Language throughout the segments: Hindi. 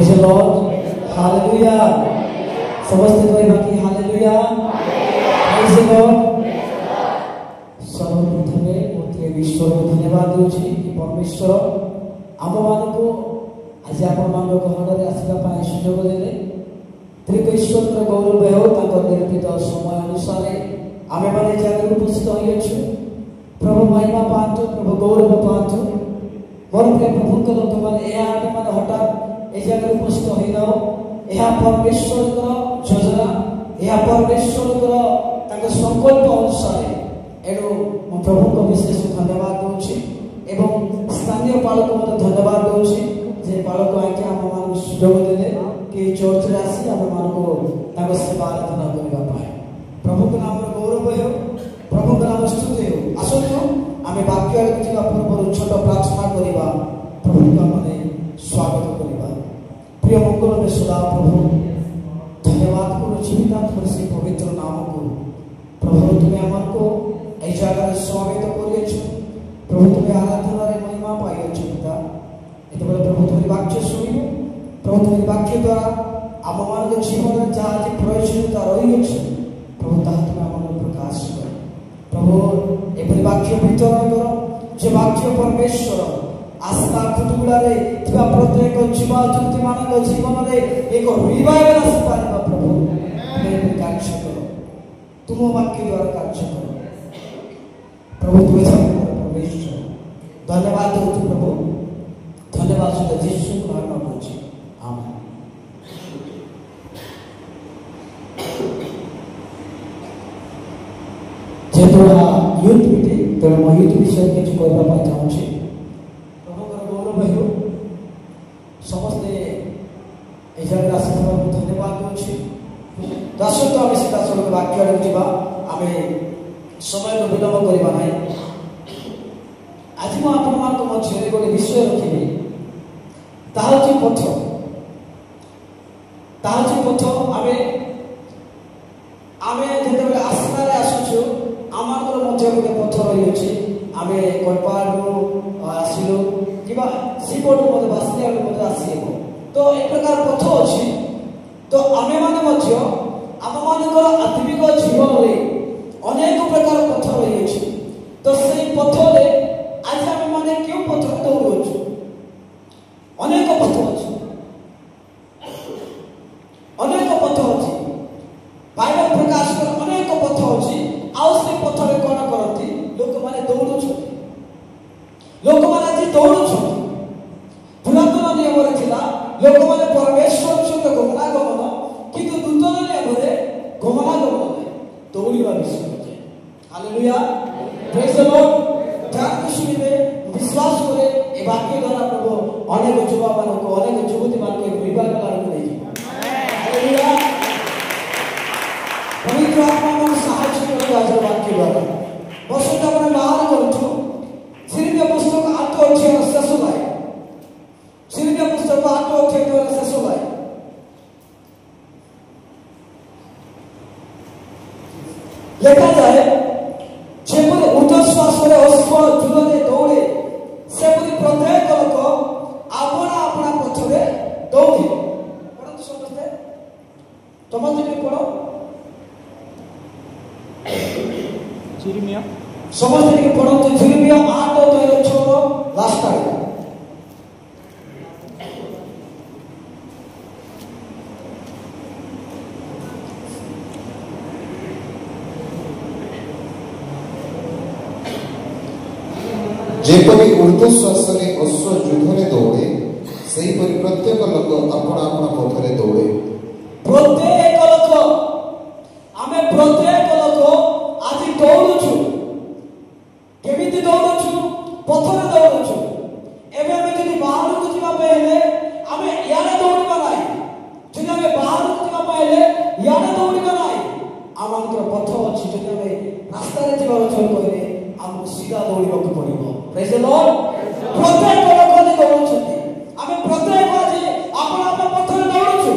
Praise the Lord. Hallelujah. समस्त कोई बाकी हालेलुया. Praise the Lord. सर्वप्रथमे मोते ईश्वर को धन्यवाद दूची कि परमेश्वर आम मान को आज आपण मान गहन रे आसीबा पाए सुयोग देले. त्रिक ईश्वर गौरव हो ताको निर्मित समय अनुसार आमे माने जगह उपस्थित होई अछि. प्रभु महिमा पांतु, प्रभु गौरव पांतु. मोर प्रिय प्रभु को लोक माने ए आमे माने हठात ए जगह उपस्थित होई न यह परमेश्वर को योजना, यह परमेश्वर को ताको संकल्प अनुसार एणु मो प्रभु को विशेष धन्यवाद दूची एवं स्थानीय पालक को धन्यवाद दूची जे पालक आके हम मान सुयोग देले कि चर्च रे आसी हम मान को ताको सेवा आराधना करबा पाए. प्रभु के नाम गौरव हो, प्रभु के नाम स्तुति हो. आसो आमे वाक्य रे किबा पूर्व छोट प्रार्थना करबा, प्रभु का माने स्वागत करबा. प्रिय मंगल में सदा प्रभु धन्यवाद करो जीवित आत्मा से पवित्र नाम को. प्रभु तुम्हें हमन को ए जगह स्वागत करियछ. प्रभु तुम्हें आराधना रे महिमा पाइयछ पिता. एते बले प्रभु तुम्हारी वाक्य सुनियो. प्रभु तुम्हारी वाक्य द्वारा आम मान के जीवन में जहाँ जे प्रयोजनता रही अछि प्रभु ताहा तुम्हें हमन प्रकाश कर. प्रभु एपरि वाक्य वितरण करो जे वाक्य परमेश्वर आस्था कुटुबुड़ा रे थिबा प्रत्येक जीवा जुक्ति मानक जीवन रे एक रिवाइवल आस पारिबा. प्रभु तुम्हें कार्य करो, तुम वाक्य द्वारा कार्य करो. प्रभु तुम्हें परमेश्वर धन्यवाद दो. प्रभु धन्यवाद सुधा यीशु नाम में पूछे आमीन. जेतोड़ा यूथ मीटिंग तो मैं यूथ विषय के जो कहबा पाई चाहूँ छी. प्रभु का गौरव हो. समस्त ए जगह आसीबा धन्यवाद दूची. दर्शक तो आमे सीधा सड़क वाक्य रे जीवा आमे समय को विलंब करबा नाही. आज मैं आपण मान को मध्य गोटे विषय रखिबी ताहाची पथ. ताहाची पथ आमे जेतेबेले आस्था रे आसुछु आमार मध्य गोटे पथ रही अछि. आमे कोलपाड़ आसिलो किबा सीपोर्ट मते बासिया मते आसीबो तो एक प्रकार पथ अछि. तो आमे माने मध्य आम मानकर आत्मिक जीवन रे अनेक प्रकार पथ रही अछि. तो सेई पथ रे आज आमे माने क्यों पथ दौड़ुछु. अनेक पथ अछि, अनेक पथ अछि. बाइबल प्रकाश कर अनेक पथ अछि. आउ से पथ रे कोन करती लोक माने दौड़ुछु. लोक माने आज दौड़ुछु. पुरातन नियम रे थिला लोक माने परमेश्वर सहित गमनागमन किंतु नूतन नियम रे गमनागमन दौड़िबा विषय अछि. हालेलुया. Praise the Lord. ध्यान सुनिबे विश्वास करे ए वाक्य द्वारा प्रभु अनेक युवा मान को अनेक युवती मान को विवाह मान को दे. हालेलुया. पवित्र आत्मा मन साहाय्य करे आज वाक्य द्वारा बसता आपण बाहर करछु. सिरिया पुस्तक 8 अध्याय शेष भाई. सिरिया पुस्तक 8 अध्याय द्वारा शेष भाई लेखा जाए जेपरि ऊर्ध्वश्वास रे अस्फल जुलने दौड़े सेपरि प्रत्येक लोक आपना आपना पथरे दौड़े. पढ़ो समझते तुम जी पढ़ो जिरमिया समझते कि पढ़ो तो जिरमिया 8 अध्याय 6 लास्ट आए. जेपरि ऊर्ध्वश्वास रे अश्व युद्धरे दौड़े सेहीपरि प्रत्येक लोक अपना अपना पथरे दौड़े. प्रत्येक लोक आमे प्रत्येक लोक आज दौड़ुछु. केमिति दौड़ुछु? पथरे दौड़ुछु. एबे आमे जदि बाहर को जिबा पहिले आमे याने दौड़िबा नाही. जदि आमे बाहर को जिबा पहिले याने दौड़िबा नाही. आमानकर पथ अछि. जदि आमे रास्ता रे जिबा अछि पहिले हमको सीधा दौड़िबा को पड़िबो. Praise the Lord. प्रत्येक लोक दौड़ुछथि. आमे प्रत्येक आज अपना अपना पथरे दौड़ुछु.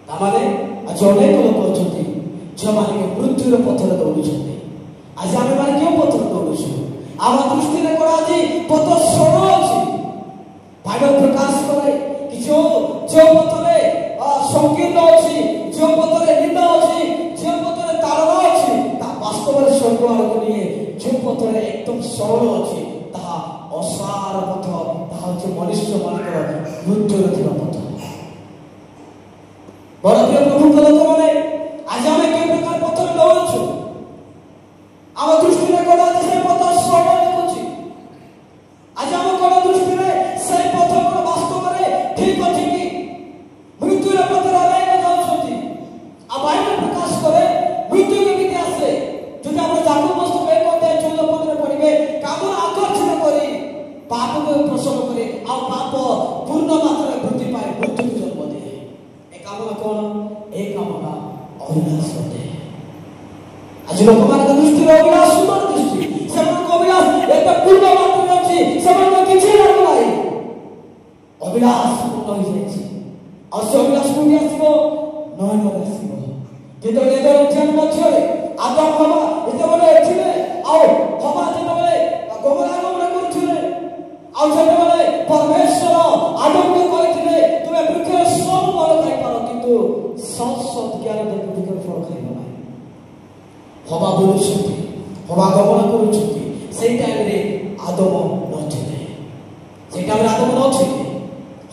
ତାମାନେ ଆଜି ଅନେକ ଲୋକ ଅଛନ୍ତି ଯେଉଁମାନେ ମୃତ୍ୟୁର ପଥରେ ଦୌଡୁଛନ୍ତି। ଆଜି ଆମେମାନେ କେଉଁ ପଥରେ ଦୌଡୁଛୁ? ଆମ ଦୃଷ୍ଟିରେ କ'ଣ ଆଜି ପଥ ସରଳ ଅଛି? ବାଇବେଲ ପ୍ରକାଶ କରେ କି ଯେଉଁ ପଥରେ ସଂକୀର୍ଣ୍ଣ ଅଛି, ଯେଉଁ ପଥରେ ନିନ୍ଦା ଅଛି, ଯେଉଁ ପଥରେ ତାଳନା ଅଛି, ତାହା ବାସ୍ତବରେ ସ୍ୱର୍ଗ ଆଡ଼କୁ ନିଏ। ଯେଉଁ ପଥରେ ଏକଦମ ସରଳ ଅଛି ତାହା ଅସାର ପଥ, ତାହା ହେଉଛି ମନୁଷ୍ୟମାନଙ୍କର ମୃତ୍ୟୁର ଥିବା ପଥ। ବଡ଼ ପ୍ରିୟ ପ୍ରଭୁଙ୍କ ଲୋକମାନେ, ଆଜି ଆମେ କେଉଁ ପ୍ରକାର ପଥରେ ଦୌଡୁଛୁ? ଆମ ଦୃଷ୍ଟିରେ କ'ଣ ଅଛି ସେ ପଥ ସରଳ ଦେଖୁଛି? ଆଜି ଆମ କ'ଣ ଦୃଷ୍ଟିରେ ସେଇ ପଥ କ'ଣ ବାସ୍ତବରେ ଠିକ ଅଛି କି? ମୃତ୍ୟୁର ପଥରେ ଅନେକ ଯାଉଛନ୍ତି। ଆଉ ବାଇବେଲ ପ୍ରକାଶ କରେ ମୃତ୍ୟୁ କେମିତି ଆସେ? ଯଦି ଆପଣ ଯାକବ ପୁସ୍ତକ 1:14-15 ପଢ଼ିବେ, କାମର ଆକର୍ଷଣ କରି ପାପକୁ ପ୍ରସବ କରେ, ଆଉ ପାପ ପୂର୍ଣ୍ଣ ମାତ୍ରାରେ ବୃଦ୍ଧି ପାଏ, ମୃତ୍ୟୁକୁ ଜନ୍ମ ଦିଏ। ଏ କାମନା କ'ଣ? ଏ କାମନା ଅଭିଳାଷ ଅଟେ। ଆଜି ଲୋକମାନଙ୍କ ଦୃଷ୍ଟିରେ ଅଭିଳାଷ ସୁନ୍ଦର ଦୃଷ୍ଟି, ସେମାନଙ୍କ ଅଭିଳାଷ ଏତେ ପୂର୍ଣ୍ଣ ମାତ୍ରାରେ ଅଛି, ସେମାନଙ୍କ କିଛି ଲାଗୁନାହିଁ, ଅଭିଳାଷ ପୂର୍ଣ୍ଣ ହୋଇଯାଇଛି। ଆଉ ସେ ଅଭିଳାଷ କୋଉଠି ଆସିବ? ନୟନରେ ଆସିବ। ଯେତେବେଳେ ଏବେର ଉଦ୍ୟାନ ମଧ୍ୟରେ ଆଦମ ହବା ଯେତେବେଳେ ଥିଲେ, ଆଉ ହବା ଯେତେବେଳେ ଗମନାଗମନ କରୁଥିଲେ, ଆଉ ଯେତେବେଳେ ପରମେଶ୍ୱର ଆଦମକୁ କହିଥିଲେ ତୁମେ ବୃକ୍ଷର ସବୁ ଫଳ ଖାଇପାର, କିନ୍ତୁ ସତ୍ ଜ୍ଞାନ ବୃକ୍ଷର ଫଳ ଖାଇବ ନାହିଁ। ହବା ବୁଲୁଛନ୍ତି, ହବା ଗମନ କରୁଛନ୍ତି, ସେଇ ଟାଇମରେ ଆଦମ ନଥିଲେ। ସେଇ ଟାଇମରେ ଆଦମ ନଥିଲେ,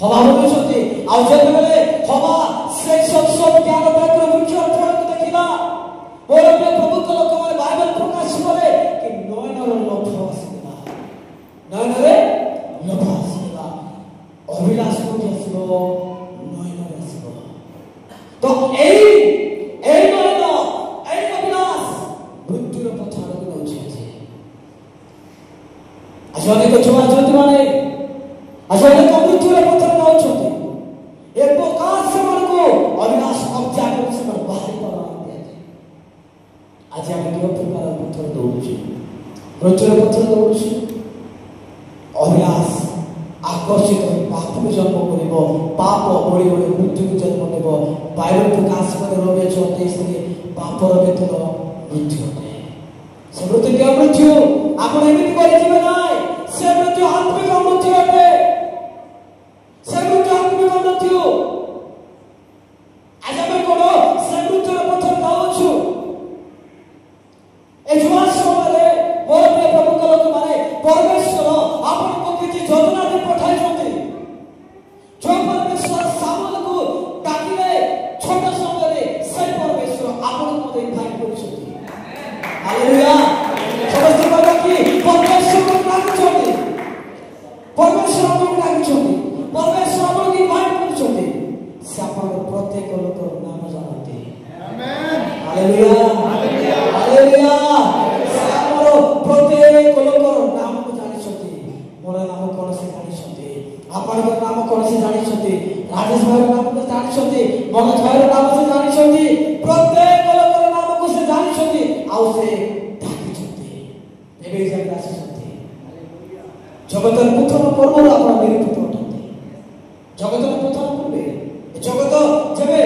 ହବା ବୁଲୁଛନ୍ତି। ଆଉ ଯେତେବେଳେ ହବା ସେଇ ସତ୍ ଜ୍ଞାନ ବୃକ୍ଷର ଫଳକୁ ଦେଖିଲା, ମୋର ପ୍ରିୟ ପ୍ରଭୁଙ୍କ ଲୋକମାନେ, ବାଇବେଲ ପ୍ରକାଶ କରେ କି ନୟନର ଲୋଭ ଆସିଥିଲା, ନୟନରେ ଲୋଭ ଆସିଥିଲା। ଅଭିଳାଷ କୋଉଠି ଆସିବ? ନୟନରେ ଆସିବ। ତ ଏଇ ନୟନ, ଏଇ ଅଭିଳାଷ ମୃତ୍ୟୁର ପଥ ଆଡ଼କୁ ନେଉଛି। ଆଜି ଅନେକ ଯୁବା ଯୁବତୀମାନେ ଆଜି ଅନେକ ମୃତ୍ୟୁର ପଥରେ ନେଉଛନ୍ତି। ଏ ପ୍ରକାର ସେମାନଙ୍କୁ ଅଭିଳାଷ କବ୍ଜା କରି ସେମାନେ ବାହାରି ପାରୁନାହାନ୍ତି। ଆଜି ଆମେ କେଉଁ ପ୍ରକାର ପଥରେ ଦୌଡୁଛୁ? ମୃତ୍ୟୁର ପଥରେ ଦୌଡୁଛୁ। ଅଭିଳାଷ ଆକର୍ଷିତ ହୋଇ ପାପକୁ ଜନ୍ମ କରିବ, ପାପ ବଢ଼ି ବଢ଼ି ମୃତ୍ୟୁକୁ ଜନ୍ମ ନେବ। ବାଇବେଲ ପ୍ରକାଶ କରେ ରୋମୀୟ 6:23 ପାପର ବେତନ ମୃତ୍ୟୁ ଅଟେ। ସେ ମୃତ୍ୟୁ କେଉଁ ମୃତ୍ୟୁ? ଆପଣ ଏମିତି କରିଯିବେ ନାହିଁ, ସେ ମୃତ୍ୟୁ ଆତ୍ମିକ ମୃତ୍ୟୁ ଅଟେ। ସେ ମୃତ୍ୟୁ ଆତ୍ମିକ ମୃତ୍ୟୁ। ଆଜି ଆମେ କ'ଣ ସେ ମୃତ୍ୟୁର ପଥରେ ଯାଉଛୁ? ଏ ଯୁବା ସମୟରେ ମୋର ପ୍ରିୟ ପ୍ରଭୁଙ୍କ ଲୋକମାନେ, ପରମେଶ୍ୱର ଆପଣଙ୍କୁ କିଛି ଯୋଜନା ବି ପଠାଇଛନ୍ତି। ଯେଉଁ ପରମେଶ୍ୱର ସାମୁଏଲକୁ ଡାକିଲେ ଛୋଟ ସମୟରେ, ସେଇ ପରମେଶ୍ୱର ଆପଣଙ୍କୁ ମଧ୍ୟ ଇନଭାଇଟ୍ କରୁଛନ୍ତି। ହାଲେଲୁୟା। ସମସ୍ତେ କହିବା କି ପରମେଶ୍ୱର ଡାକୁଛନ୍ତି, ପରମେଶ୍ୱର ଆପଣଙ୍କୁ ଡାକୁଛନ୍ତି, ପରମେଶ୍ୱର ଆପଣଙ୍କୁ ଇନଭାଇଟ୍ କରୁଛନ୍ତି। ସେ ଆପଣଙ୍କ ପ୍ରତ୍ୟେକ ଲୋକର ନାମ ଜାଣନ୍ତି। Hallelujah, hallelujah. ସେ ଆମର ପ୍ରତ୍ୟେକ ଲୋକର ନାମକୁ ଜାଣିଛନ୍ତି। ମୋର ନାମ କ'ଣ ସେ ଜାଣିଛନ୍ତି, ଆପଣଙ୍କର ନାମ କ'ଣ ସେ ଜାଣିଛନ୍ତି, ରାଜେଶ ଭାଇର ନାମକୁ ଜାଣିଛନ୍ତି, ମନୋଜ ଭାଇର ନାମ ସେ ଜାଣିଛନ୍ତି, ପ୍ରତ୍ୟେକ ଲୋକର ନାମକୁ ସେ ଜାଣିଛନ୍ତି, ଆଉ ସେ ଡାକିଛନ୍ତି। ଏବେ ଏ ଜାଗାରେ ଆସିଛନ୍ତି। ଜଗତର ପ୍ରଥମ ପର୍ବରୁ ଆପଣ ନିରୂପିତ ଅଟନ୍ତି। ଜଗତର ପ୍ରଥମ ପୂର୍ବେ ଜଗତ ଯେବେ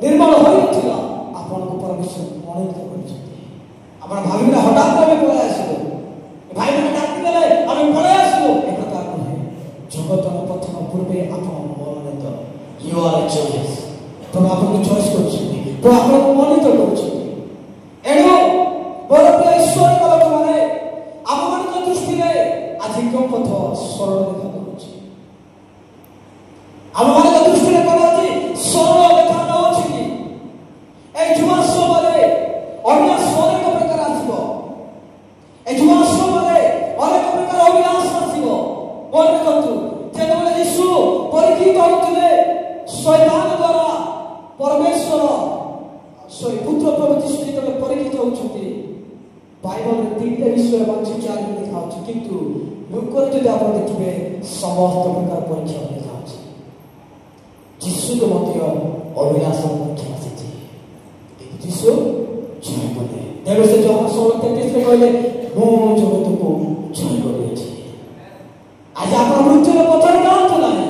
ନିର୍ମଳ ହୋଇନଥିଲା, ଆପଣଙ୍କୁ ପରମେଶ୍ୱର ମନୋନୀତ କରିଛନ୍ତି। ଆପଣ ଭାବିଲେ ହଠାତ୍ ଆମେ ପଳାଇ ଆସିବୁ, ଭାଇମାନେ ଡାକିଦେଲେ ଆମେ ପଳାଇ ଆସିବୁ, ଏ କଥା ନୁହେଁ। ଜଗତର ପ୍ରଥମ ପୂର୍ବେ ଆପଣ ମନୋନୀତ। You are choice. ପ୍ରଭୁ ଆପଣଙ୍କୁ ଚଏସ୍ କରୁଛନ୍ତି, ପ୍ରଭୁ ଆପଣଙ୍କୁ ମନୋନୀତ କରୁଛନ୍ତି। ଏଣୁ ବଡ଼ ପ୍ରିୟ ଈଶ୍ୱରଙ୍କ ଲୋକମାନେ, ଆମମାନଙ୍କ ଦୃଷ୍ଟିରେ ଆଜି କେଉଁ ପଥ ସରଳ ଦେଖାଯାଉଛି? ଆମମାନଙ୍କ ଦୃଷ୍ଟିରେ କ'ଣ ଅଛି ସରଳ ଦେଖାଯାଉଛି କି? এই যুবা সময়ে অভিলাষ অনেক প্রকার আসব। এই যুবা সময়ে অনেক প্রকার অভিলাষ আসব। মনে করতু যেতবে যিশু পরীক্ষিত হচ্ছিলে শয়তান দ্বারা, পরমেশ্বর পুত্র প্রভু যিশু যেতবে পরীক্ষিত হচ্ছেন, বাইবেলের 3টা বিষয় এবং 4 লেখা হচ্ছে, কিন্তু লুকরে যদি আপনারা দেখবে সমস্ত প্রকার পরীক্ষা লেখা হচ্ছে। যিশুকে মধ্যে অভিলাষ পরীক্ষা আসছে, যিশু জয় কলে। দেখো সে যখন 16:33 কহিলে ମୁଁ ଜଗତକୁ ଜୟ କରିଅଛି। ଆଜି ଆପଣ ମୃତ୍ୟୁର ପଥରେ ଯାଆନ୍ତୁ ନାହିଁ,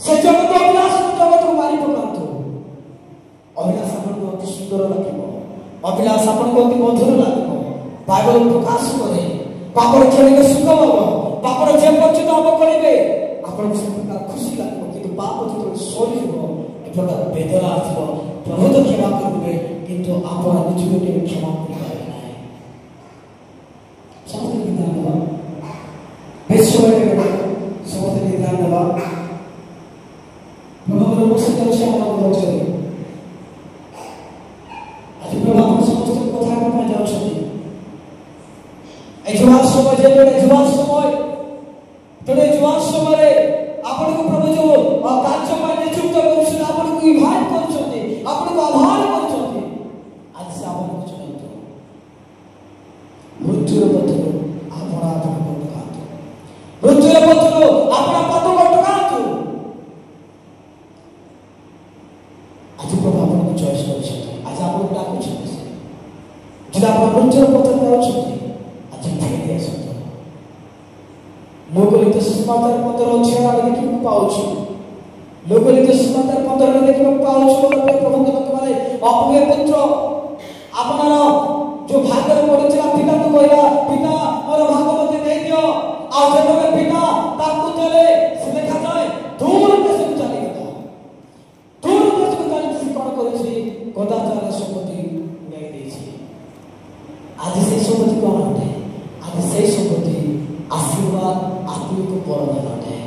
ସେ ଜଗତ ଅଭିଳାଷକୁ ଜଗତକୁ ମାରି ପକାନ୍ତୁ। सुंदर लगे अभिलाष आपको अति मधुर लगे बाइबल प्रकाश करे पापर क्षण सुख हम पापर जे पर्यटन हम करेंगे आपको से प्रकार खुशी लगे कि पाप जो सरी एक प्रकार वेदना आसो प्रभु तो क्षमा करेंगे किंतु आप निजे क्षमा कर समस्त ध्यान देवा विश्व समस्त ध्यान देवा प्रभु उपस्थित अच्छे हमारे बच्चे आज प्रभु समस्त कथा में जाओ छथि जुआन समय जे जुआन समय तोरे जुआन समय रे आपन को प्रभु जो कार्य में नियुक्त करछन आपन को इनवाइट करछथि आपन को आभार करछथि आज से आपन को चलतो मृत्यु पथरो आपण आपन को टकातो मृत्यु पथरो आपण पद को टकातो आज प्रभु आपन को चॉइस करछथि आज आपन को डाकु छथि जदा आपण मृत्यु पथरो जाउ छथि आज फेरि आसतो लोकलित सुसमाचार पत्र अच्छे देखा पाऊँ लोकलित सुसमाचार पत्र देखा पाऊँ प्रभु माने अपने पुत्र आपनार जो भागर पड़ता पिता को कहला पिता और भाग मत दे दियो आ जब पिता ताकू चले से देखा जाए दूर देश को चली गला दूर देश को चली से कोन करिछि कदाचार सम्पत्ति नै देछि आज से सम्पत्ति कोन हटे आज से सम्पत्ति आशीर्वाद आत्मिक परदान है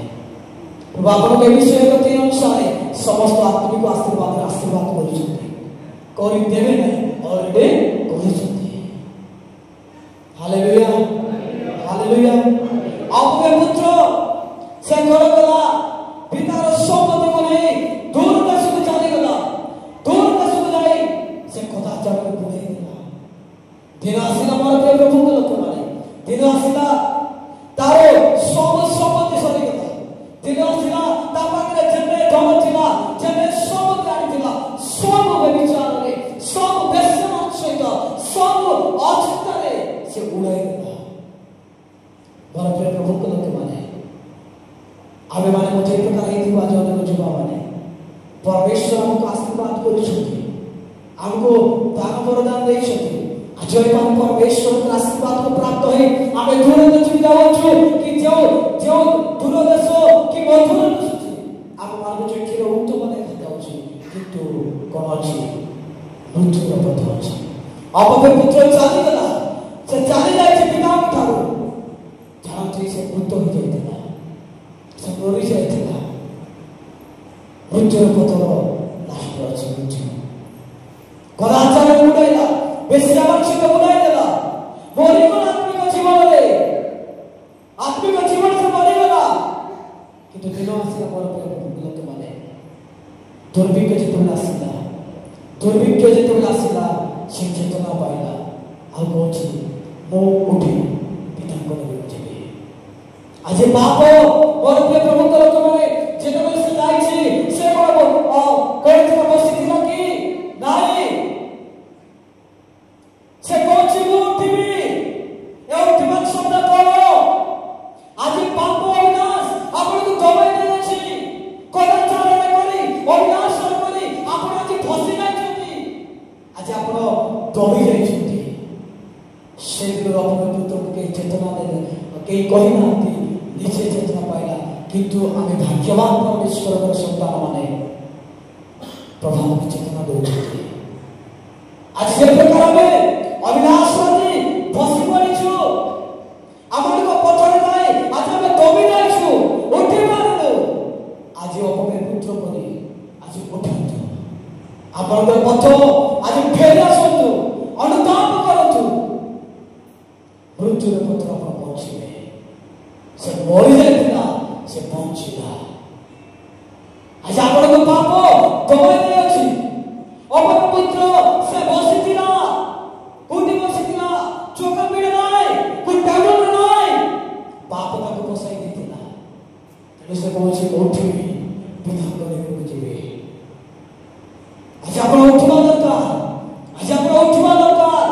प्रभु आपन के विषय को तीन अनुसार समस्त आत्मिक आशीर्वाद करि देबे नहीं ऑलरेडी कहि हालेलुया हालेलुया आपके पुत्र से घर गला पितार सम्पत्ति को नहीं दूर देश को चली गला दूर देश को जाई से कथा जब बुझे गला दिन आसीला मोर के प्रभु को लोक माने दिन आसीला तारो सब सम्पत्ति सरी गला दिन आसीला ता पाखरे जने धन थिला जने सब गाड़ी थिला सब व्यभिचार रे सब व्यसन सहित सब अचिंता रे से उड़ाई गला मोर प्रिय प्रभु को लोक माने आबे माने मुझे प्रकार हे दिवा जने को जुबा माने परमेश्वर हमको आशीर्वाद करिसथि हमको दान वरदान दैछथि आज हम परमेश्वर के आशीर्वाद को प्राप्त है हमें दूर देश जाऊ कि जो जो दूर देश कि मधुर देश आप मान चक्षुर उत्तम देखा जाऊ किंतु कोन अछि मृत्यु पथ अछि आपके पुत्र चली गला से चली जाय छै पिता ठारो जानथि से मृत्यु हो जायतिला से मरि जायतिला मृत्यु पथ नष्ट अछि मृत्यु कदाचार उड़ाइला बेश्यावंशी को बुलाई देला मोरी को आत्मिक जीवन रे आत्मिक जीवन से मरी गला किंतु दिनो आसीला मोर प्रिय लोक माने दुर्भिक्ष जेतबेला आसीला दुर्भिक्ष जेतबेला आसीला से चेतना पाइला आ कोछि मो उठी पिता को नबी जेबे आज बाप मोर प्रिय प्रभु को लोक माने जेतबेला से जाई छी से कोइ तो बसिति न कि नाही से कोछि मुठिबी ए उठिबन शब्द करो आज पाप अविनाश आपण को दबाई दे छी कदाचार न करी अविनाश न करी आपण आज फसी नै छथि आज आपण दबी जाई छथि से दिन अपने पुत्र के चेतना दे के कहि नाथि निजे चेतना पाइला किंतु आमे भाग्यवान परमेश्वर के संतान माने प्रभु के चेतना दो छथि आज जे प्रकार में अविनाशवादी फसी पड़ीछु हमन को पछरे जाय आज हम दबी जायछु उठी मारलो आज अपने पुत्र करी आज उठंतु आपन को पथ आज फेर आसंतु अनुताप करंतु मृत्यु पुत्र अपन पहुंचीबे से मरि जायतिला से पहुंचीला आज आपन को पाप दबाई दे अछि अपन पुत्र से बसितिला कोटी बसितिला चोका पीड़ नाय कोई टेबल नाय पाप का को बसाई देतिला तेरे से पहुंची उठी पिता को लेकर जेबे आज आपण उठवा दरकार आज आपण उठवा दरकार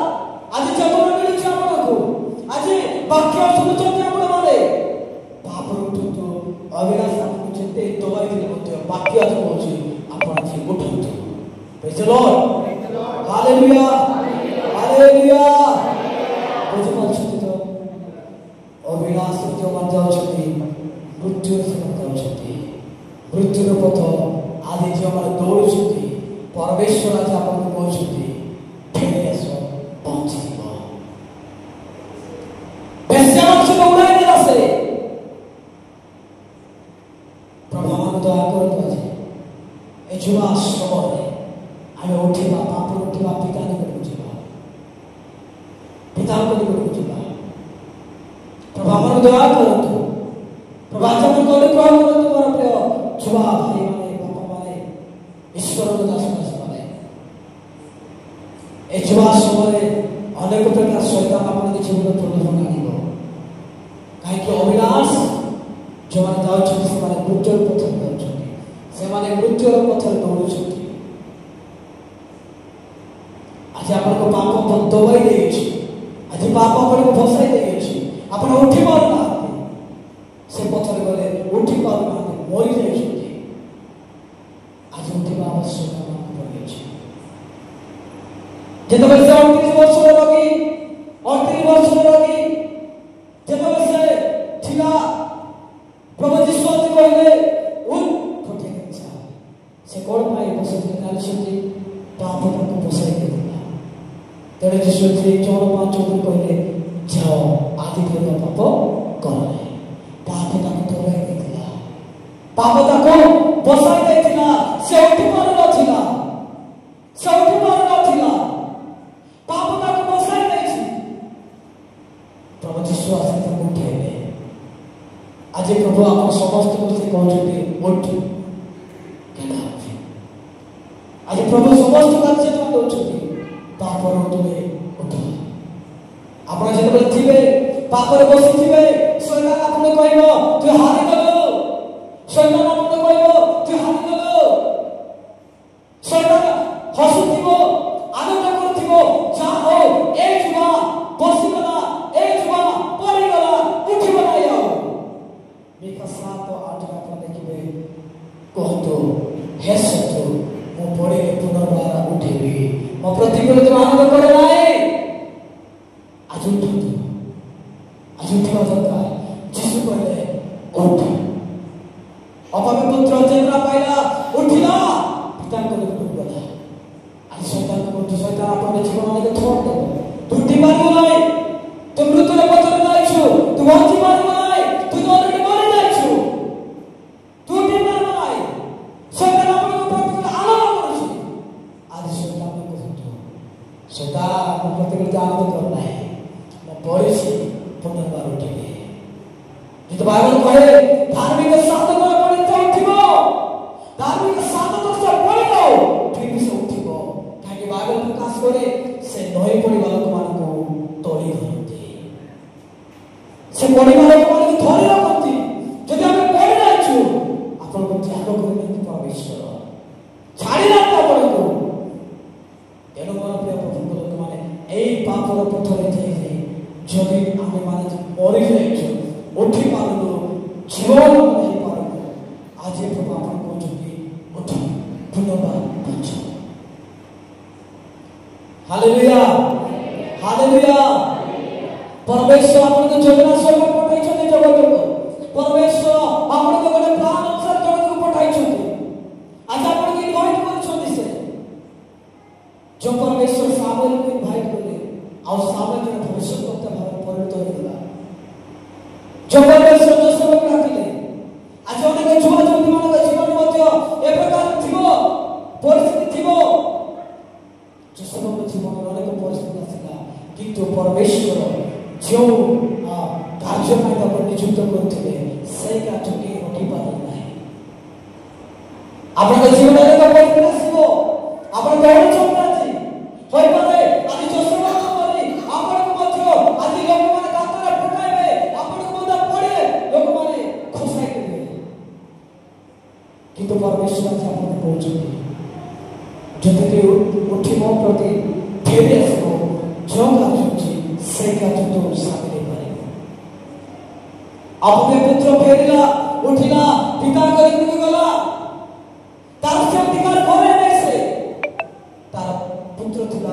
आज जतन मिलि छ आपण को आज वाक्य सुनुचते आपण माने पाप उठतो अविनाश आपको जेते दबाई दिले मते वाक्य आज पहुंची आपण आज उठतो praise the Lord hallelujah hallelujah बुझिपारुछन्ति तो अविनाश जो जाउछन्ति मृत्यु जाउछन्ति मृत्यु पथ आदि जो मन दौड़ुछन्ति परमेश्वर आज आपन कहउछन्ति फेरि आस पहुँची जीव बेस्याम से उड़ाई देला से प्रभु हम दया करत अछि ए जुवा समय आमे उठिबा पाप उठिबा पिता निकट जीवा पिता को निकट जीवा प्रभु हम दया करत प्रभु आज हम अनुग्रह करत मोर प्रिय जुवा भाई माने बापा माने ईश्वर को दास माने ए जुवा समय अनेक प्रकार शैतान आपन जीवन प्रलोभन आनिबो काहे कि अविनाश जो माने जाउछन्ति से माने मृत्युर पथर जाउछन्ति से माने मृत्युर पथर दौड़ुछन्ति आज आपन को पाप दबाई देछि आज पाप आपन को फसाई देछि आपन उठी पारना से पथर गले उठी पारना मरि जाइछन्ति आज उठिबा आवश्यक पड़िछि जेतबे से 38 वर्ष रोगी 38 वर्ष रोगी जेतबे से थिला प्रभु जीशु कहले उठ फटे इच्छा से कोन पाई बसते नालछन्ति पाप को फसाई देला तेरे जीशु जी 4-5 कहले जाओ आदि कर पाप कर पाप ताको तोड़ाई देला पाप ताको बसाई देथिला से उठी पार नथिला से उठी पार नथिला पाप ताको बसाई देछि प्रभु जीशु आसे ताको उठेले आज प्रभु आप समस्त को से कहते उठ केना आज प्रभु समस्त कार्य तो दोछथि तापर उठले उठ आपण जेतबे थिबे पापर बसी थिबे शैतान आपने कहबो तू हारि गलो शैतान आपने कहबो तू हारि गलो शैतान हसुथिबो आनंद करथिबो जा हो ए जुवा बसी गला ए जुवा पड़ी गला उठी बनायो मिका 7:8 आपन देखिबे कहतो हे शत्रु मो पड़े पुनर्बार उठेबी मो प्रतिकूल तो आनंद करे नाए आज उठिबा दरकार जीशु कहले उठ अपने पुत्र जेना पाइला उठिला पिता को निकट गला आज शैतान को तो शैतान अपने जीवन में छोड़ दे तू उठी मारियो नाही तू मृत्यु पथर नाइछु तू वांची मारियो नाही तू तो ऑलरेडी मरि जाइछु तू उठी मारियो नाही शैतान अपने को प्रतिकूल आनंद करछि आज शैतान को कहतो शैतान अपने प्रतिकूल आनंद करना है मैं पढ़िछि पुनर्बार उठेबे तो बाइबल कहे धार्मिक साधक पड़े तो उठिबो धार्मिक साधक से पड़े तो फिर भी से उठिबो काहे बाइबल प्रकाश करे से नई परिवार लोक मान को तोड़ी करते से परिवार लोक मान को धरे रखती जदि हम पड़े जाइछु आपन को त्याग करे परमेश्वर छाड़ी राखता पड़े तो तेनो मन प्रिय प्रभु लोक माने एई पापर पथरे जाई जदि आमे माने मरि जाइछु उठी पारनु जीवन नहीं पारनु आज प्रभु आपन कहउछन्ति उठ पुनर्बार बच हालेलुया हालेलुया परमेश्वर आपन को योजना सब पठाइछन्ति जगत को परमेश्वर आपन को गोटे प्लान अनुसार जगत को पठाइछन्ति आज आपन को इनवाइट करछन्ति से जो परमेश्वर सामुएल को इनवाइट करले और सामुएल के भविष्यवक्ता भाव परिणत हो गला जो परमेश्वर जो सब डाकिले आज अनेक छुआ जंतु मान जीवन मध्य ए प्रकार थिबो परिस्थिति थिबो जो सब जीवन अनेक परिस्थिति आसिला किंतु परमेश्वर जो कार्य पाइबा को नियुक्त करथिले से कार्य के रोटी पाले नाही आपन जीवन अनेक परिस्थिति आसीबो आपन दौड़ चलता छी होय पारे आज जो सब करी आपन को मध्य आज लोक मान कातरा पकाइबे आपन को पड़े लोक माने खुशाई देबे किंतु परमेश्वर से आपन पहुंचबे जते के उठिबो प्रति फेरि आसबो जो कार्य छी से कार्य तो सामने पारे अपने पुत्र फेरिला उठिला पिता को गला तार से अधिकार करे नहीं से तार पुत्र थिला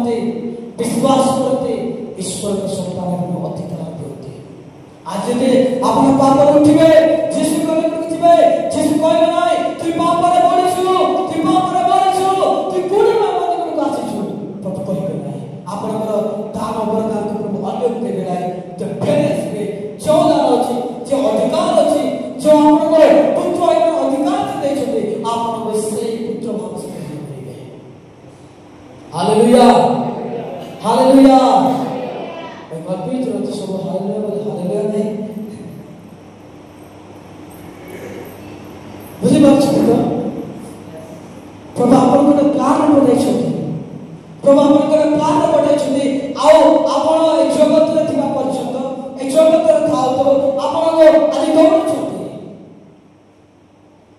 ମାନନ୍ତି विश्वास करते ईश्वर के संतान में अधिकार देते। आज यदि आपण पाप उठिबे यीशु को उठिबे यीशु कहबे नाही तू पाप रे पड़िछु तू पाप रे पड़िछु तू कोनी मामले को आछिछु प्रभु कहबे नाही आपनकर दान वरदान को प्रभु अन्य देबे नाही तो फेरेस में चौदान अछि जे अधिकार अछि जो आपनकर पुत्र एकर अधिकार दे छथि आपन से पुत्र भाव से करिबे। Hallelujah hallelujah. मैं कल्पित रहती सब हालेलुया बोले हालेलुया नहीं बुझी बात तो प्रभु आपन को प्लान बनाई छथि प्रभु आपन को प्लान बनाई छथि आओ आपन ए जगत रे थिबा पर्यंत ए जगत रे थाओ तो आपन को आदि दौड़ छथि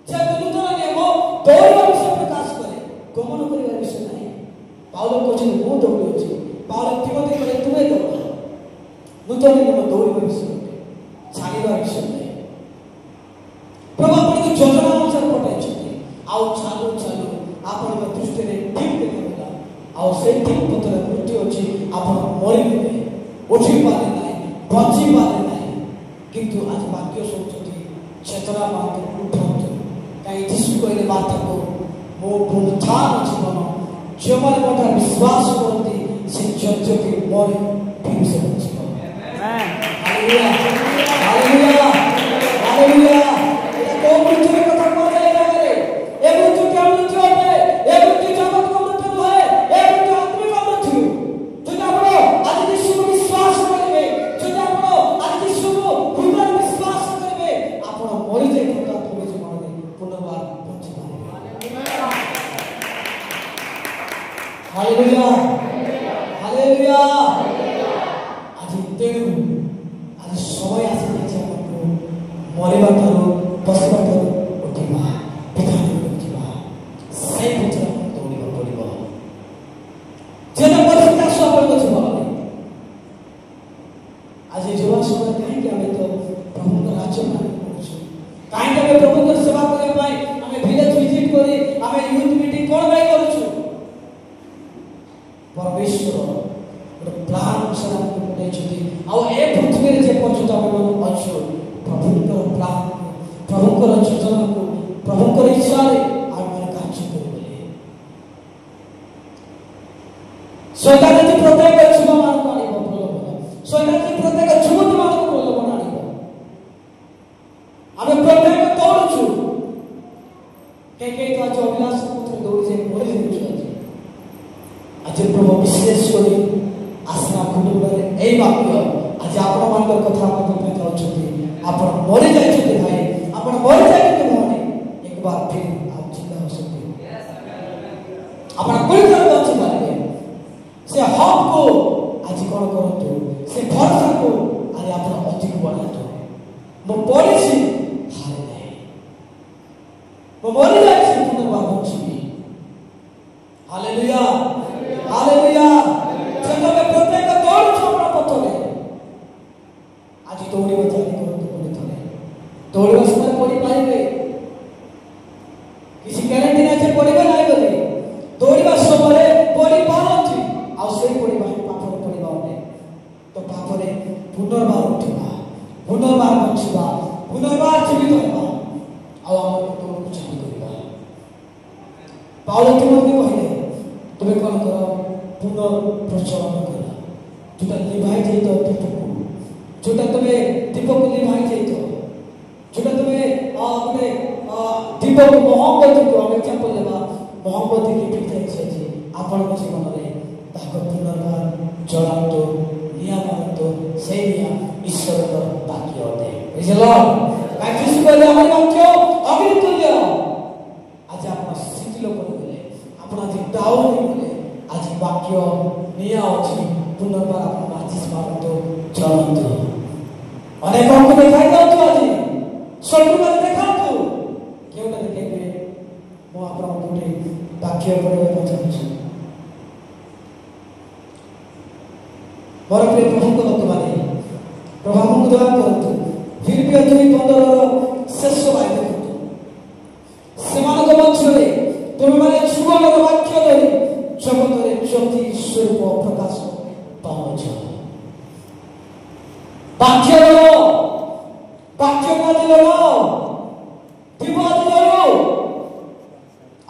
जे नूतन नियम दौड़ विषय प्रकाश करे गमन करिवार विषय नहीं पाउल को जे मो दौड़ अछि पाउल तिमोथी को तुमे दौड़ नूतन नियम दौड़ विषय छाड़ीवा विषय नहीं प्रभु आपन को योजना अनुसार पठाई छथि आओ चालू चालू आपन को दृष्टि रे ठीक देखला आओ से ठीक पत्र मृत्यु अछि आपन मरि गए उठी पाले नाही बची पाले नाही किंतु आज वाक्य सोचती चेतना मात्र उठौत काई यीशु कहले बात को मो पुनरुत्थान जीवन जेमन मोटा विश्वास करती से जज्ज के मरे फिर से बचिबो। Amen hallelujah hallelujah hallelujah. तो मृत्यु के कथा को जाएगा रे ए मृत्यु क्या मृत्यु है ए मृत्यु जगत का मृत्यु है ए मृत्यु आत्मिक का मृत्यु तुझे अपनो आज यीशु को विश्वास करिवे तुझे अपनो आज यीशु को हृदय विश्वास करिवे अपनो मरि जे कथा तुमे जीवन में पुनर्बार बंची पाइबे। Hallelujah hallelujah. आज तेनु आज समय आसी जे हमको मरिबा थारो बसबा थारो उठिबा पितानी उठिबा से पुत्र दौड़िबा पड़िबो जेना परिस्थिति सब बचबो। आज युवा समय कहीं के हमें तो प्रभु का राज्य में पहुंचो कहीं के प्रभु का सेवा करे पाए हमें विलेज विजिट करी हमें यूथ मीटिंग कोन भाई करूछु परमेश्वर एक प्लान से हमको पठाई छथि आ ए पृथ्वी रे जे पहुंचता हम अच्छो प्रभु का प्लान प्रभु को योजना को प्रभु को इच्छा रे आमे कार्य करबे। शैतान के प्रत्येक छुबा मान को आनिबो प्रलोभन शैतान के प्रत्येक छुबा मान को प्रलोभन आनिबो आमे प्रत्येक तोड़छु के तो जो अभिलाष पुत्र दौड़ से मरि जाउछु आज प्रभु विशेष करी आसना कुटुंब रे ए वाक्य आज आपण मान कथा आपण पे कहउछथि आपण मरि जाइछथि भाई आपण मरि जाइछथि मोने एक बार फिर आप जिंदा हो सकते आपण कोई कर बच पाए से हक को आज कोन करतु से भरोसा को आज आपण अधिक बढ़ातु मो पड़िछि हारे नहीं मो मरि जाइछि पुनर्बार बचिबी। Hallelujah hallelujah. जब में प्रत्येक दौड़ छोड़ा पतले आज दौड़िबा जानि करतु पड़े थले दौड़िबा समय पड़ी पाइबे किसी गारंटी नहीं जे पड़िबा नाही बोले दौड़िबा समय पड़ी पारंती आ से पड़िबा पाप पड़िबा ने तो पाप रे पुनर्बार उठिबा पुनर्बार बचिबा पुनर्बार जीवित होबा आ हमर तो कुछ नहीं करबा। पाउल तिमोथी कहले तुमे कोन करो पुनर्प्रचलन करो जोटा निभाई जाई तो दीपक जोटा तुमे दीपक निभाई जाई तो जोटा तुमे अपने दीपक मोहब्बत को हम एग्जांपल लेबा मोहब्बत की पिक्चर छै आपण जीवन रे ताको पुनर्बार जलातो नियामतो से निया ईश्वर को बाकी होते इज लॉर्ड काय किसी को ले हम क्यों अग्नि तुल्य आज आपण शिथिल कर गले आपण आज डाउन गले आज वाक्य निया अछि पुनर्बार आपण माचिस मारतो जलातो अनेक को देखाई दो तो आज सब को देखातो क्यों ना देखेबे मो आपण गोटे वाक्य पढे चाहूछु मोर प्रिय प्रभु को भगवान प्रभु को दया करतु फिर भी अति 15 शेष भाई देखतु सेमान को मछरे तुम माने जीवन वाक्य धरि जगत रे ज्योति स्वरूप ଆଜି ଲଗାଅ ଥିବ ଆଜି ଲଗାଉ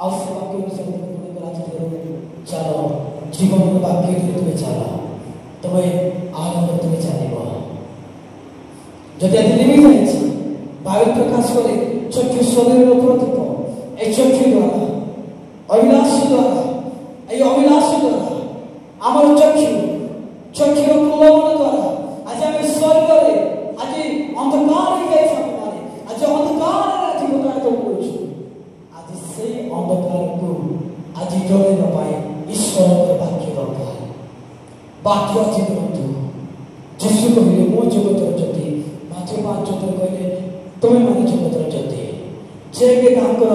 ଆଉ ସେ ବାକ୍ୟ ବିଷୟରେ ଆଜି ଚାଲ ଜୀବନର ବାକ୍ୟ ତୁମେ ଚାଲ ତମେ ଆନନ୍ଦ ତୁମେ ଚାଲିବ ଯଦି ଆଜି ଲିଭି ଯାଇଛି ବାଇବେଲ ପ୍ରକାଶ କରେ ଚକ୍ଷୁ ଶରୀରର ପ୍ରତୀକ এই চক্ষু দ্বারা অভিলাষ দ্বারা এই অভিলাষ দ্বারা আমার চক্ষুর প্রলোভন দ্বারা আজ আমি স্বর্গরে আজ অন্ধকার হয়ে যাইছে আমার আজ অন্ধকার আজ প্রকাশিত করছি আজ সেই অন্ধকারକୁ আজ জলের পাই ঈশ্বরের বাক্য দরকার বাক্য আছে কিন্তু যিশু কহিলে মো জগতর জ্যোতি মাত্র 5 জ্যোতির কহিলে তুমি মানে জগতর জ্যোতি যে তাଙ୍କର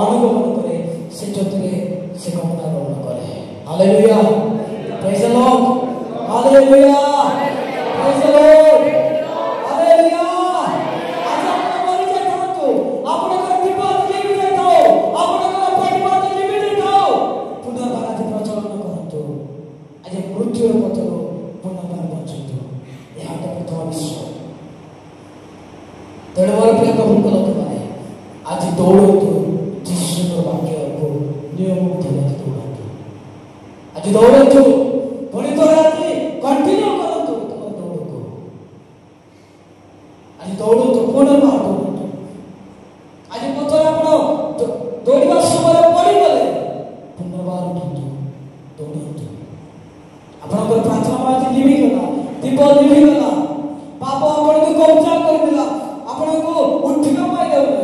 ଅନୁଗମନ କରେ ସେ ଜ୍ୟୋତିରେ ସେ ଗମନା ଗମନ କରେ ହାଲେଲୁୟା ପ୍ରେଜ୍ ଦ ଲର୍ଡ ହାଲେଲୁୟା ପ୍ରେଜ୍ ଦ ଲର୍ଡ ହାଲେଲୁୟା ଆଜି ଆପଣ ମରି ଯାଇଥାନ୍ତୁ ଆପଣଙ୍କର ଜୀବନ ଜୀବି ଯାଇଥାଉ ଆପଣଙ୍କର ପରିବାର ଜୀବି ଯାଇଥାଉ ପୁନର୍ବାର ଆଜି ପ୍ରଚଳନ କରନ୍ତୁ ଆଜି ମୃତ୍ୟୁର ପଥରୁ ପୁନର୍ବାର ବଞ୍ଚନ୍ତୁ ଏହା ତ ପ୍ରଥମ ବିଷୟ ତେଣୁ ମୋର ପ୍ରିୟ ପ୍ରଭୁଙ୍କ ଲୋକମାନେ आज दौड़तु जीशुर वाक्य को नियम ध्यान दौड़तु आज दौड़तु पुणी थोड़े आज कंटिन्यू करतु तुम दौड़ को आज दौड़तु पुनर्बार दौड़तु आज पथर आपण दौड़वा समय पड़ी गले पुनर्बार उठतु दौड़तु आपनकर प्रार्थना आज लिवि गला दीप लिवि गला पाप आपण को कब्जा कर दिला आपण को उठिका पाई देला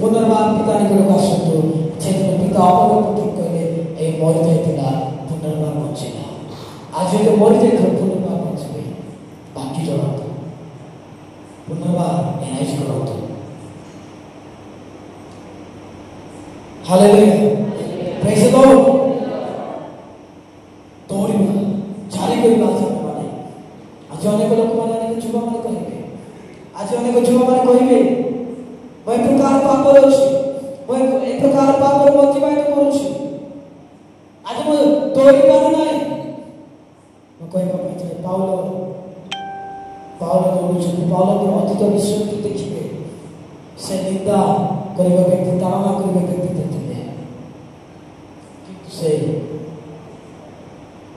पुनर्बार पिता निकट आसतु से पिता अपने कहले ए मरी जाइला पुनर्बार बचेगा आज जो मरी जाइल पुनर्बार बचे बाकी जड़ातु पुनर्बार एनाइज करतु हालेलुया प्रेज द लॉर्ड दौड़िबा जारी करबा माने आज अनेक लोक माने अनेक युवा माने कहिबे आज अनेक युवा माने कहिबे वही प्रकार पाप अछि वही एक प्रकार पाप अतिबाहित करूछि आज म तोरी पार नाही म कहबा पछे पाउलो करूछि पाउलो को अतीत विषय के देखिबे से निंदा करबा व्यक्ति ताड़ना करबा व्यक्ति देखिबे किंतु से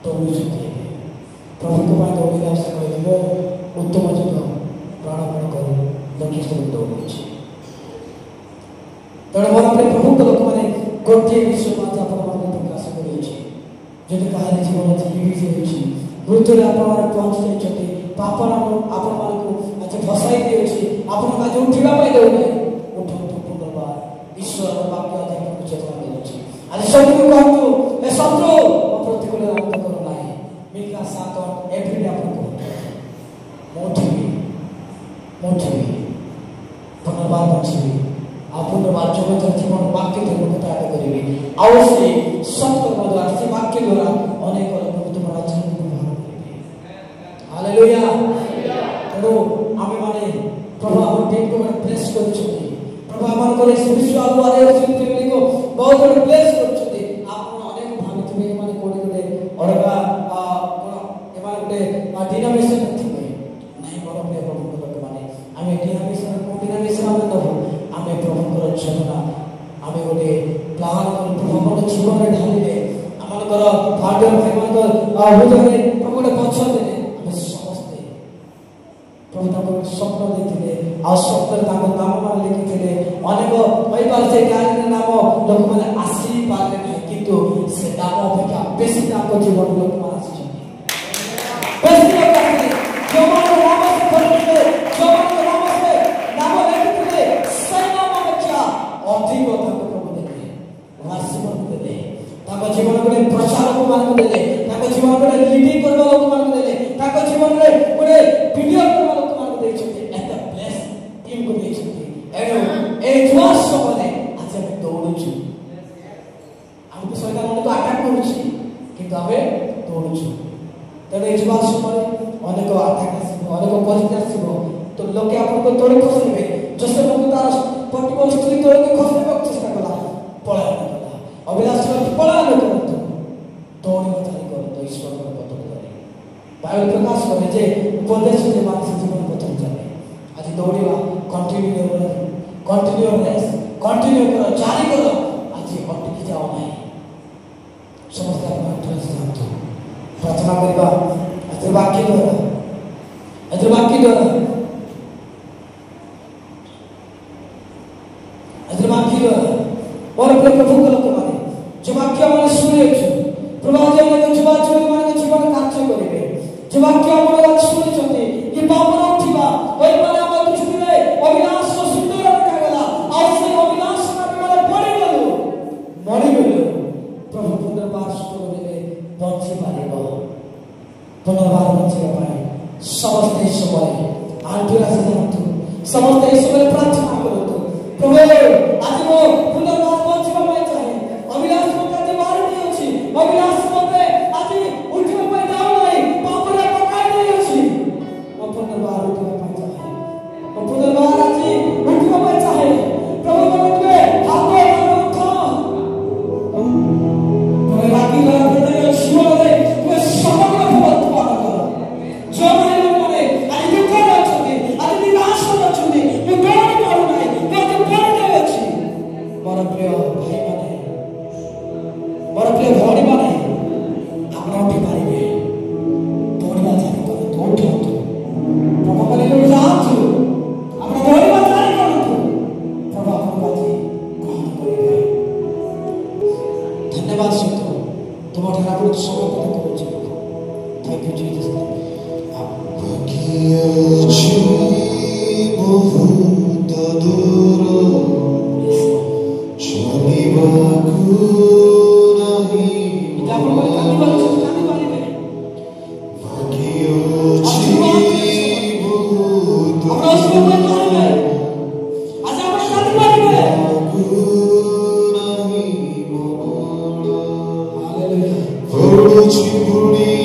दौड़ुछि प्रभु को पाए दौड़िला से कहबो उत्तम युद्ध प्राणपण करू लक्ष्य से दौड़ुछि तेणु मोर अपने प्रभु लोक मैंने गोटे विषय आज आप प्रकाश कर जीवन जीवी मृत्यु पहुंची जाती पाप आपण आज फसाई दिए आप आज उठा दौड़े उठतु पुनर्बार ईश्वर वाक्य आज चेतना देଉଛି आज शत्रु कहतु ए शत्रु प्रतिकूल आनंद करो ना मिका 7 एवरीडे आप मोठी पुनर्बार बची आपण वाचक जीवन वाक्य के लोक त्याग करेंगे अवश्य सत्य द्वारा से वाक्य द्वारा अनेक लोक तुम्हारा जीवन को बाहर करेंगे हालेलुया तेणु आमे माने प्रभु हम टीम को ब्लेस करछथि प्रभु हमन को स्पिरिचुअल वाले फैमिली को बहुत बड़ ब्लेस करछथि आपण अनेक भावितबे माने कोडी कोडी अरगा कोन एमान कोटे डिनोमिनेशन थिबे नाही बड़ प्रिय प्रभु लोक माने आमे डिनोमिनेशन को डिनोमिनेशन आमे दबो आमे प्रभुଙ୍କର चेतना आमे गोटे प्लान प्रभुଙ୍କର जीवन ढालिले आमनकर भाग्य भाईमानकर हृदय प्रभु गोटे पक्ष देले आमे समस्त प्रभु ताको स्वप्न देखिले आ स्वप्न ताको नाम मान लिखिले अनेक परिवार से गाड़ी नाम लोक माने आसी पाले नहीं किंतु से नाम अपेक्षा बेसी ताको जीवन लोक मान आसी बेसी लोक आसी जो मन नाम से खोलिले जो मन नाम से नाम लिखिले से नाम अपेक्षा अधिक ताको प्रभु देले वासिक देले ताको जीवन गोटे प्रचारक मान देले ताको जीवन गोटे लीडिंग करबा लोक मान देले ताको जीवन रे गोटे वीडियो करबा लोक मान देछते एत ब्लेस टीम को देछते एनो ए जुआ समय आज हम दौड़ुछु हमको शैतान मन तो अटैक करूछि किंतु हमें दौड़ुछु तबे ए जुआ समय अनेक अटैक आसीबो अनेक परिस्थिति आसीबो तो लोके आपन को तोड़ खसबे जैसे लोग तार पर्टिकुलर स्त्री तोड़ के खसबे चेष्टा कला पलायन कला अभिलाष पलायन करत दौड़िबा चाली करत ईश्वर को पद करे बाइबल प्रकाश करे जे उपदेश जे मानस जीवन पथर चले आज दौड़िबा कंटिन्यू करो जारी करो आज अटकी जाओ नहीं समस्त प्रार्थना करवा आज वाक्य द्वारा और प्रभु लोक माने जो वाक्य माने सुने प्रभु माने जीवन कार्य करेंगे जो वाक्य आपण सुनी छथि कि पापर उठिबा ओइ माने हम कुछ दिले अविनाश सुंदर रखागला आ से अविनाश माने मरि गलो प्रभु पुनर्बार सुतो देले बंची पारिबो पुनर्बार बंचिबा पाए समस्त समय आंटीरा सिद्धांत समस्त समय प्रार्थना करतो प्रभु आज मो पुनर्बार बंचिबा पाए चाहे अविनाश मते मारि नहीं अछि अविनाश मते आज उठिबा पाए जाऊ नहीं पापरे पकाई नहीं अछि ओ पुनर्बार उठिबा पाए चाहे ओ पुनर्बार आज उठिबा पाए चाहे प्रभु मते हाथ उठा प्रभु लागी रहते जीवन रे तू समग्र भवत्व कर जो माने आज दुख अछि आज निराश अछि तू गण करू नहीं तू पड़े अछि मोर प्रिय भाई माने मोर प्रिय भौणी माने आपण उठी पारिबे दौड़िबा जारी कर तो उठो प्रभु माने लो जाछु आपण दौड़िबा जारी कर प्रभु आपण बाजी कौन करिबे धन्यवाद सुतो तुम ठाकुर समर्पण करूछी थैंक यू जीसस बहुत दूर चलिबाकू नहीं Hallelujah.